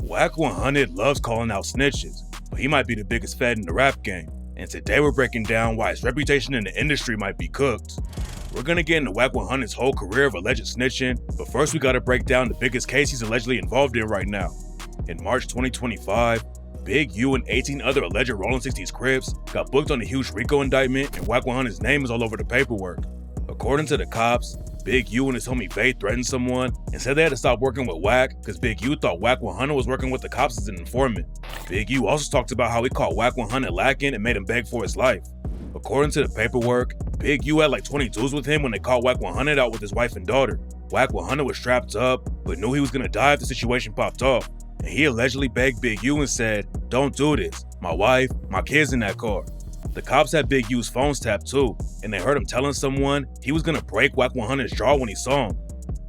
Wack 100 loves calling out snitches, but he might be the biggest fed in the rap game, and today we're breaking down why his reputation in the industry might be cooked. We're gonna get into Wack 100's whole career of alleged snitching, but first we gotta break down the biggest case he's allegedly involved in right now. In March 2025, Big U and 18 other alleged Rolling 60s Crips got booked on a huge RICO indictment, and Wack 100's name is all over the paperwork. According to the cops, Big U and his homie Faye threatened someone and said they had to stop working with Wack because Big U thought Wack 100 was working with the cops as an informant. Big U also talked about how he caught Wack 100 lacking and made him beg for his life. According to the paperwork, Big U had like 20 dudes with him when they caught Wack 100 out with his wife and daughter. Wack 100 was strapped up, but knew he was gonna die if the situation popped off. And he allegedly begged Big U and said, "Don't do this. My wife, my kids in that car." The cops had Big U's phones tapped too, and they heard him telling someone he was gonna break Wack 100's jaw when he saw him.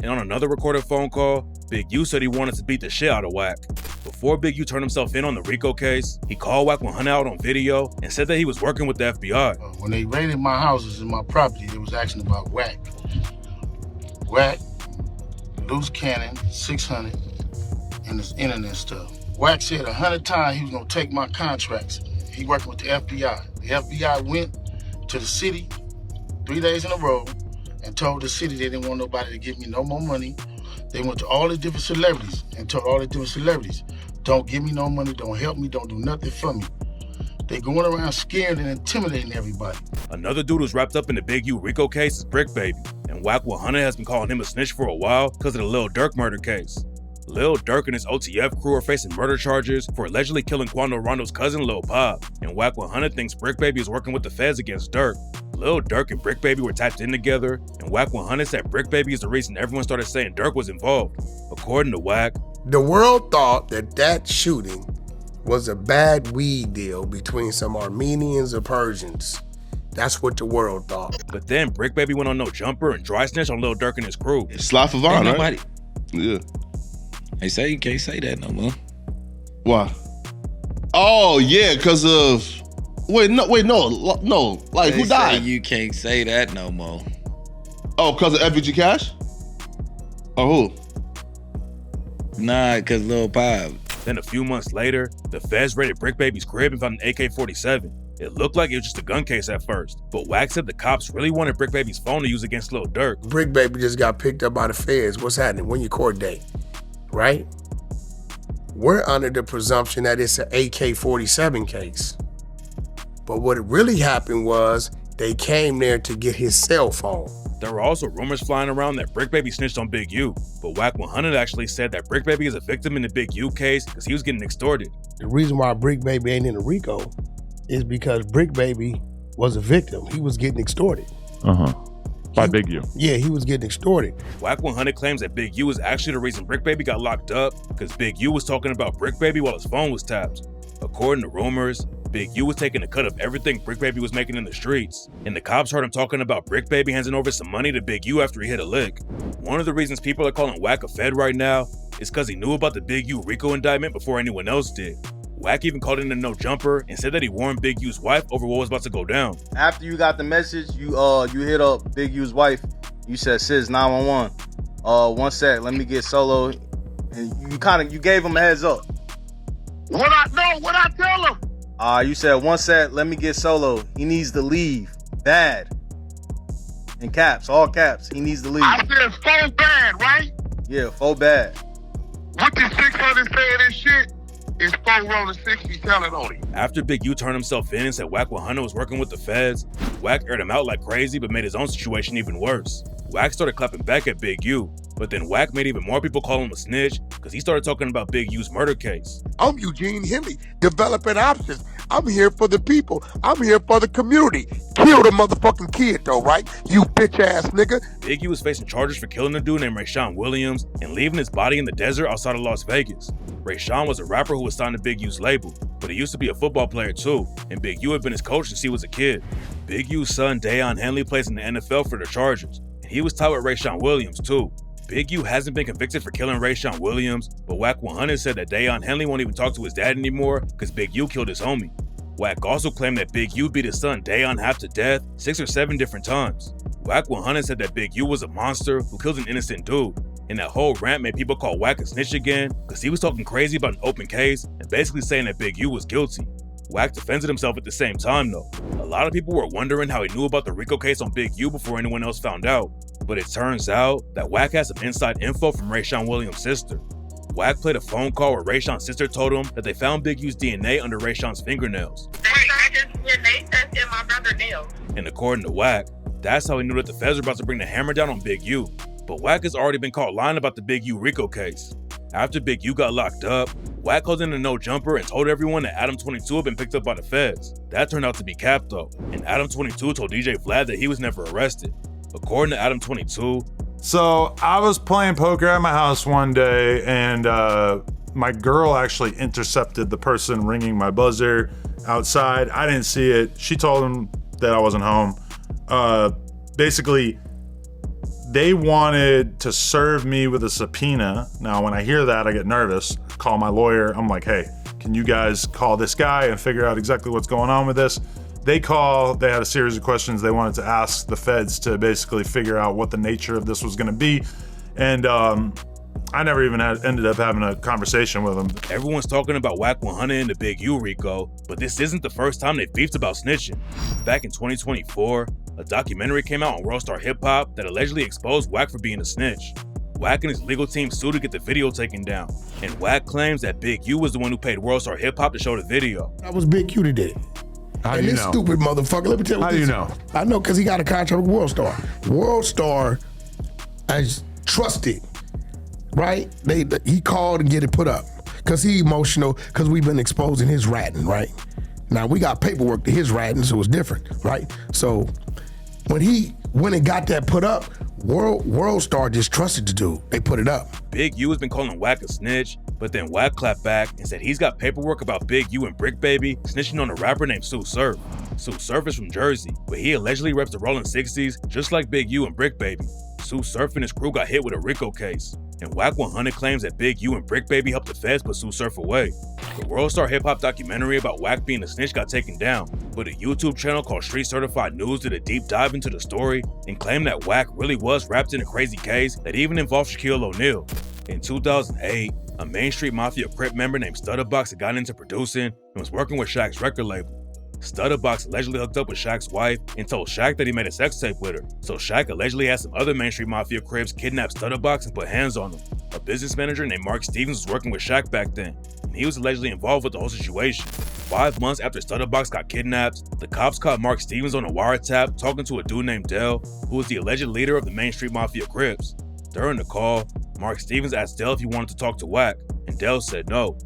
And on another recorded phone call, Big U said he wanted to beat the shit out of Wack. Before Big U turned himself in on the RICO case, he called Wack 100 out on video and said that he was working with the FBI. When they raided my houses and my property, they was asking about Wack. Wack, loose cannon, 600, and this internet stuff. Wack said 100 times he was gonna take my contracts. He working with the FBI. The FBI went to the city 3 days in a row and told the city they didn't want nobody to give me no more money. They went to all the different celebrities and told all the different celebrities, don't give me no money, don't help me, don't do nothing for me. They going around scaring and intimidating everybody. Another dude who's wrapped up in the Big U RICO case is Brick Baby, and Wack 100 has been calling him a snitch for a while because of the Lil Durk murder case. Lil Durk and his OTF crew are facing murder charges for allegedly killing Quando Rondo's cousin Lil Pop, and Wack 100 thinks Brick Baby is working with the feds against Durk. Lil Durk and Brick Baby were tapped in together, and Wack 100 said Brick Baby is the reason everyone started saying Durk was involved. According to Wack, the world thought that shooting was a bad weed deal between some Armenians or Persians. That's what the world thought. But then Brick Baby went on No Jumper and dry snitched on Lil Durk and his crew. It's Slot for Vaughn, right? Yeah. They say you can't say that no more. Why? Oh yeah, because of no. Like They who died? say you can't say that no more. Oh, because of FBG Cash? Or who? Nah, because Lil Pop. Then a few months later, the feds raided Brick Baby's crib and found an AK-47. It looked like it was just a gun case at first, but Wack said the cops really wanted Brick Baby's phone to use against Lil Durk. Brick Baby just got picked up by the feds. What's happening? When your court date? Right? We're under the presumption that it's an AK-47 case. But what really happened was they came there to get his cell phone. There were also rumors flying around that Brick Baby snitched on Big U, but Wack 100 actually said that Brick Baby is a victim in the Big U case because he was getting extorted. The reason why Brick Baby ain't in the RICO is because Brick Baby was a victim. He was getting extorted. By Big U. Yeah, he was getting extorted. Wack 100 claims that Big U was actually the reason Brick Baby got locked up because Big U was talking about Brick Baby while his phone was tapped. According to rumors, Big U was taking a cut of everything Brick Baby was making in the streets, and the cops heard him talking about Brick Baby handing over some money to Big U after he hit a lick. One of the reasons people are calling Wack a fed right now is because he knew about the Big U RICO indictment before anyone else did. Wack even called in a No Jumper and said that he warned Big U's wife over what was about to go down. After you got the message, you hit up Big U's wife. You said, "Sis, 911. One sec, let me get Solo." And you gave him a heads up. What I tell him? You said, "One sec, let me get Solo. He needs to leave. Bad." In caps, all caps. He needs to leave. I said so bad, right? Yeah, full bad. What the 600 saying this shit? It's 4 rolling 60 telling on him. After Big U turned himself in and said Wack 100 was working with the feds, Wack aired him out like crazy but made his own situation even worse. Wack started clapping back at Big U, but then Wack made even more people call him a snitch because he started talking about Big U's murder case. I'm Eugene Henley, developing options. I'm here for the people. I'm here for the community. Kill the motherfucking kid though, right? You bitch ass nigga. Big U was facing charges for killing a dude named Rayshawn Williams and leaving his body in the desert outside of Las Vegas. Rayshawn was a rapper who was signed to Big U's label, but he used to be a football player too, and Big U had been his coach since he was a kid. Big U's son, Dayon Henley, plays in the NFL for the Chargers, and he was tied with Rayshawn Williams too. Big U hasn't been convicted for killing Rayshawn Williams, but Wack 100 said that Dayon Henley won't even talk to his dad anymore because Big U killed his homie. Wack also claimed that Big U beat his son Dayon half to death 6 or 7 different times. Wack 100 said that Big U was a monster who killed an innocent dude. And that whole rant made people call Wack a snitch again because he was talking crazy about an open case and basically saying that Big U was guilty. Wack defended himself at the same time though. A lot of people were wondering how he knew about the RICO case on Big U before anyone else found out. But it turns out that Wack had some inside info from Rayshawn Williams' sister. Wack played a phone call where Rayshawn's sister told him that they found Big U's DNA under Rayshawn's fingernails. I just DNA tested my brother's nails. And according to Wack, that's how he knew that the feds were about to bring the hammer down on Big U. But Wack has already been caught lying about the Big U RICO case. After Big U got locked up, Wack called in a no jumper and told everyone that Adam 22 had been picked up by the feds. That turned out to be cap though, and Adam 22 told DJ Vlad that he was never arrested. According to Adam 22, so I was playing poker at my house one day, and my girl actually intercepted the person ringing my buzzer outside. I didn't see it. She told him that I wasn't home. Basically, they wanted to serve me with a subpoena. Now, when I hear that, I get nervous. I call my lawyer. I'm like, hey, can you guys call this guy and figure out exactly what's going on with this? They had a series of questions they wanted to ask the feds to basically figure out what the nature of this was gonna be. And I never even ended up having a conversation with them. Everyone's talking about Wack 100 and the Big U RICO, but this isn't the first time they've beefed about snitching. Back in 2024, a documentary came out on Worldstar Hip Hop that allegedly exposed Wack for being a snitch. Wack and his legal team sued to get the video taken down, and Wack claims that Big U was the one who paid Worldstar Hip Hop to show the video. That was Big U that did it. How do you know? Stupid motherfucker, let me tell you How do you know? I know because he got a contract with Worldstar. Worldstar is trusted, right? He called and get it put up because he emotional because we've been exposing his ratting, right? Now we got paperwork to his ratting, so it's different, right? So when he went and got that put up, Worldstar just trusted the dude. They put it up. Big U has been calling Wack a snitch, but then Wack clapped back and said he's got paperwork about Big U and Brick Baby snitching on a rapper named Sue Surf. Sue Surf is from Jersey, but he allegedly reps the Rolling 60s just like Big U and Brick Baby. Sue Surf and his crew got hit with a RICO case, and Wack 100 claims that Big U and Brick Baby helped the feds put Sue Surf away. The Worldstar Hip Hop documentary about Wack being a snitch got taken down, but a YouTube channel called Street Certified News did a deep dive into the story and claimed that Wack really was wrapped in a crazy case that even involved Shaquille O'Neal. In 2008, a Main Street Mafia Crip member named Stutterbox had gotten into producing and was working with Shaq's record label. Stutterbox allegedly hooked up with Shaq's wife and told Shaq that he made a sex tape with her, so Shaq allegedly had some other Main Street Mafia Crips kidnap Stutterbox and put hands on him. A business manager named Mark Stevens was working with Shaq back then, and he was allegedly involved with the whole situation. 5 months after Stutterbox got kidnapped, the cops caught Mark Stevens on a wiretap talking to a dude named Dell, who was the alleged leader of the Main Street Mafia Crips. During the call, Mark Stevens asked Dell if he wanted to talk to Wack, and Dell said no.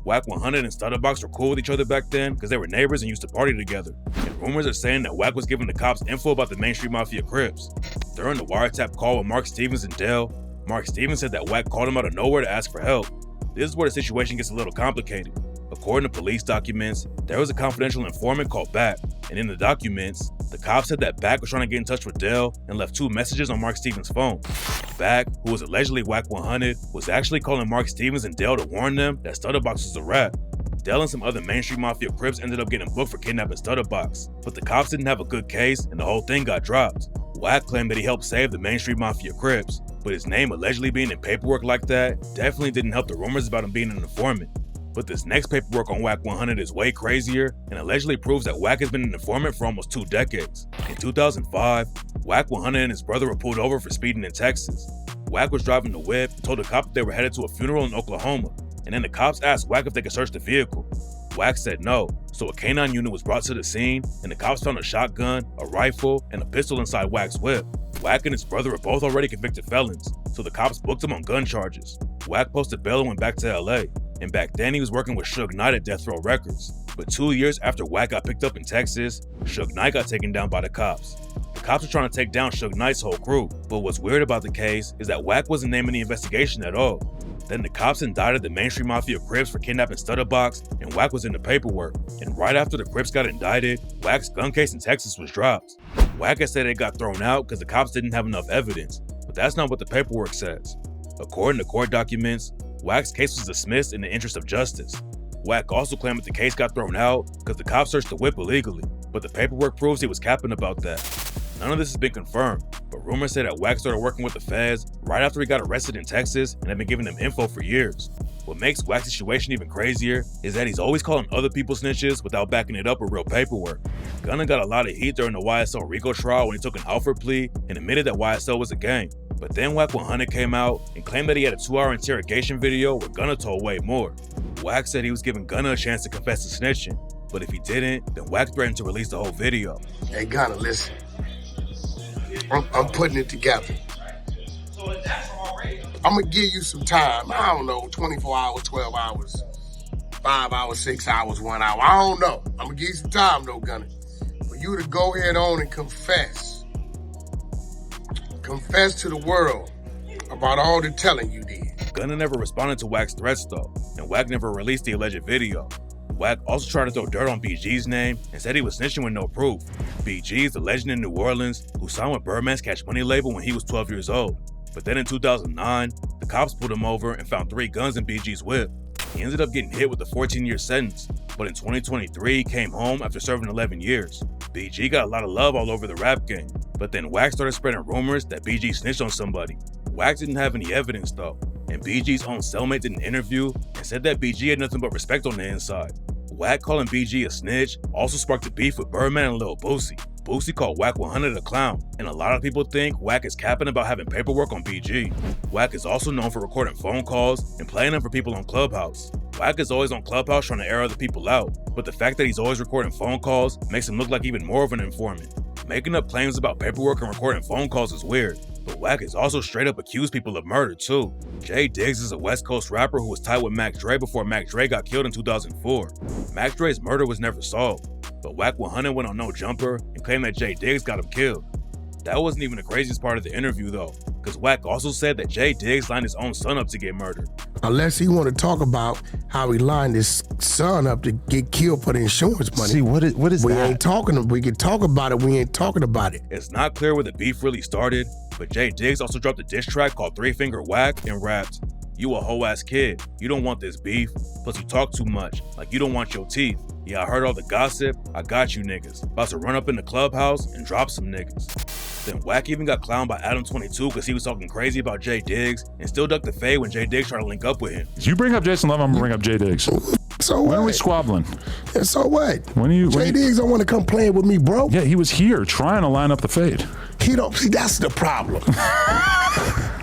Wack 100 and Stutterbox were cool with each other back then because they were neighbors and used to party together, and rumors are saying that Wack was giving the cops info about the Main Street Mafia Crips. During the wiretap call with Mark Stevens and Dell, Mark Stevens said that Wack called him out of nowhere to ask for help. This is where the situation gets a little complicated. According to police documents, there was a confidential informant called Back, and in the documents, the cops said that Back was trying to get in touch with Dell and left 2 messages on Mark Stevens' phone. Back, who was allegedly Wack 100, was actually calling Mark Stevens and Dell to warn them that Stutterbox was a rat. Dell and some other Main Street Mafia Crips ended up getting booked for kidnapping Stutterbox, but the cops didn't have a good case and the whole thing got dropped. Wack claimed that he helped save the Main Street Mafia Crips, but his name allegedly being in paperwork like that definitely didn't help the rumors about him being an informant. But this next paperwork on Wack 100 is way crazier and allegedly proves that Wack has been an informant for almost 2 decades. In 2005, Wack 100 and his brother were pulled over for speeding in Texas. Wack was driving the whip and told the cop that they were headed to a funeral in Oklahoma, and then the cops asked Wack if they could search the vehicle. Wack said no, so a K9 unit was brought to the scene, and the cops found a shotgun, a rifle, and a pistol inside Wack's whip. Wack and his brother were both already convicted felons, so the cops booked him on gun charges. Wack posted bail and went back to LA, and back then he was working with Suge Knight at Death Row Records. But 2 years after Wack got picked up in Texas, Suge Knight got taken down by the cops. The cops were trying to take down Suge Knight's whole crew, but what's weird about the case is that Wack wasn't named in the investigation at all. Then the cops indicted the Main Street Mafia Crips for kidnapping Stutterbox, and Wack was in the paperwork. And right after the Crips got indicted, Wack's gun case in Texas was dropped. Wack had said it got thrown out because the cops didn't have enough evidence, but that's not what the paperwork says. According to court documents, Wack's case was dismissed in the interest of justice. Wack also claimed that the case got thrown out because the cops searched the whip illegally, but the paperwork proves he was capping about that. None of this has been confirmed, but rumors say that Wack started working with the feds right after he got arrested in Texas and had been giving them info for years. What makes Wack's situation even crazier is that he's always calling other people snitches without backing it up with real paperwork. Gunna got a lot of heat during the YSL RICO trial when he took an Alford plea and admitted that YSL was a gang. But then Wack 100 came out and claimed that he had a 2-hour interrogation video where Gunna told way more. Wack said he was giving Gunna a chance to confess to snitching, but if he didn't, then Wack threatened to release the whole video. Hey, Gunna, listen. I'm putting it together. I'm gonna give you some time. I don't know, 24 hours, 12 hours, 5 hours, 6 hours, 1 hour. I don't know. I'm gonna give you some time though, Gunna, for you to go ahead on and confess. Confess to the world about all the telling you did. Gunna never responded to Wack's threats though, and Wack never released the alleged video. Wack also tried to throw dirt on BG's name and said he was snitching with no proof. BG is the legend in New Orleans who signed with Birdman's Cash Money label when he was 12 years old. But then in 2009, the cops pulled him over and found 3 guns in BG's whip. He ended up getting hit with a 14-year sentence, but in 2023 he came home after serving 11 years. BG got a lot of love all over the rap game, but then Wack started spreading rumors that BG snitched on somebody. Wack didn't have any evidence though, and BG's own cellmate did an interview and said that BG had nothing but respect on the inside. Wack calling BG a snitch also sparked a beef with Birdman and Lil Boosie. Boosie called Wack 100 a clown, and a lot of people think Wack is capping about having paperwork on BG. Wack is also known for recording phone calls and playing them for people on Clubhouse. Wack is always on Clubhouse trying to air other people out, but the fact that he's always recording phone calls makes him look like even more of an informant. Making up claims about paperwork and recording phone calls is weird, but Wack has also straight up accused people of murder too. Jay Diggs is a West Coast rapper who was tied with Mac Dre before Mac Dre got killed in 2004. Mac Dre's murder was never solved, but Wack 100 went on No Jumper and claimed that Jay Diggs got him killed. That wasn't even the craziest part of the interview though, because Wack also said that Jay Diggs lined his own son up to get murdered. Unless he want to talk about how he lined his son up to get killed for the insurance money. See, what is we that? ain't talking. We can talk about it. We ain't talking about it. It's not clear where the beef really started, but Jay Diggs also dropped a diss track called 3 Finger Wack and rapped, "You a hoe ass kid, you don't want this beef, plus you talk too much, like you don't want your teeth. Yeah, I heard all the gossip, I got you niggas. About to run up in the clubhouse and drop some niggas." Then Wack even got clowned by Adam22 because he was talking crazy about Jay Diggs and still ducked the fade when Jay Diggs tried to link up with him. You bring up Jason Love, I'm gonna bring up Jay Diggs. So When are we what? squabbling? Yeah, so what? Jay Diggs don't want to come playing with me, bro. Yeah, he was here trying to line up the fade. He don't see. That's the problem.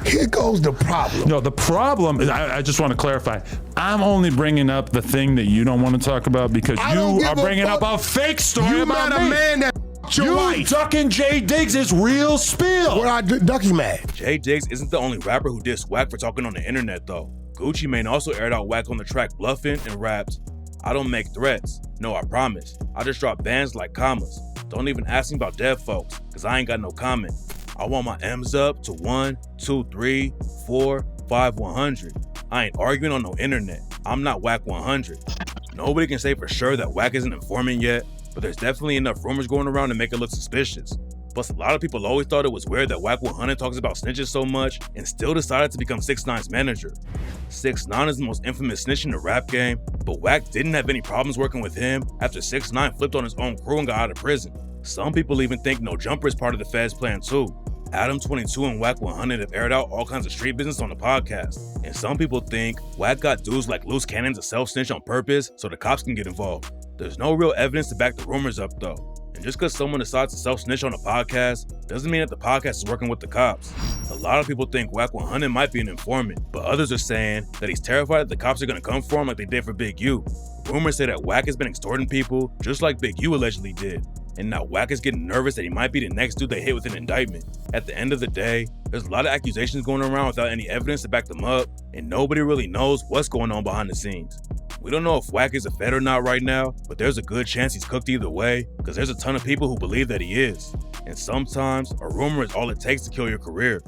Here goes the problem. No, the problem is, I just want to clarify, I'm only bringing up the thing that you don't want to talk about because you are bringing up a fake story You about met a me. man that your You wife. ducking Jay Diggs is real spill. Where I ducky mad. Jay Diggs isn't the only rapper who dissed Wack for talking on the internet though. Gucci Mane also aired out Wack on the track Bluffin' and rapped, "I don't make threats, no I promise. I just drop bands like commas. Don't even ask me about dead folks, cause I ain't got no comment. I want my M's up to 1, 2, 3, 4, 5, 100. I ain't arguing on no internet. I'm not Wack 100. Nobody can say for sure that Wack isn't informing yet, but there's definitely enough rumors going around to make it look suspicious. Plus, a lot of people always thought it was weird that Wack 100 talks about snitches so much and still decided to become 6ix9ine's manager. 6ix9ine is the most infamous snitch in the rap game, but Wack didn't have any problems working with him after 6ix9ine flipped on his own crew and got out of prison. Some people even think No Jumper is part of the Fed's plan too. Adam22 and Wack 100 have aired out all kinds of street business on the podcast, and some people think Wack got dudes like Loose Cannon to self-snitch on purpose so the cops can get involved. There's no real evidence to back the rumors up though, and just because someone decides to self-snitch on a podcast doesn't mean that the podcast is working with the cops. A lot of people think Wack 100 might be an informant, but others are saying that he's terrified that the cops are gonna come for him like they did for Big U. Rumors say that Wack has been extorting people just like Big U allegedly did, and now Wack is getting nervous that he might be the next dude they hit with an indictment. At the end of the day, there's a lot of accusations going around without any evidence to back them up, and nobody really knows what's going on behind the scenes. We don't know if Wack is a Fed or not right now, but there's a good chance he's cooked either way, because there's a ton of people who believe that he is. And sometimes, a rumor is all it takes to kill your career.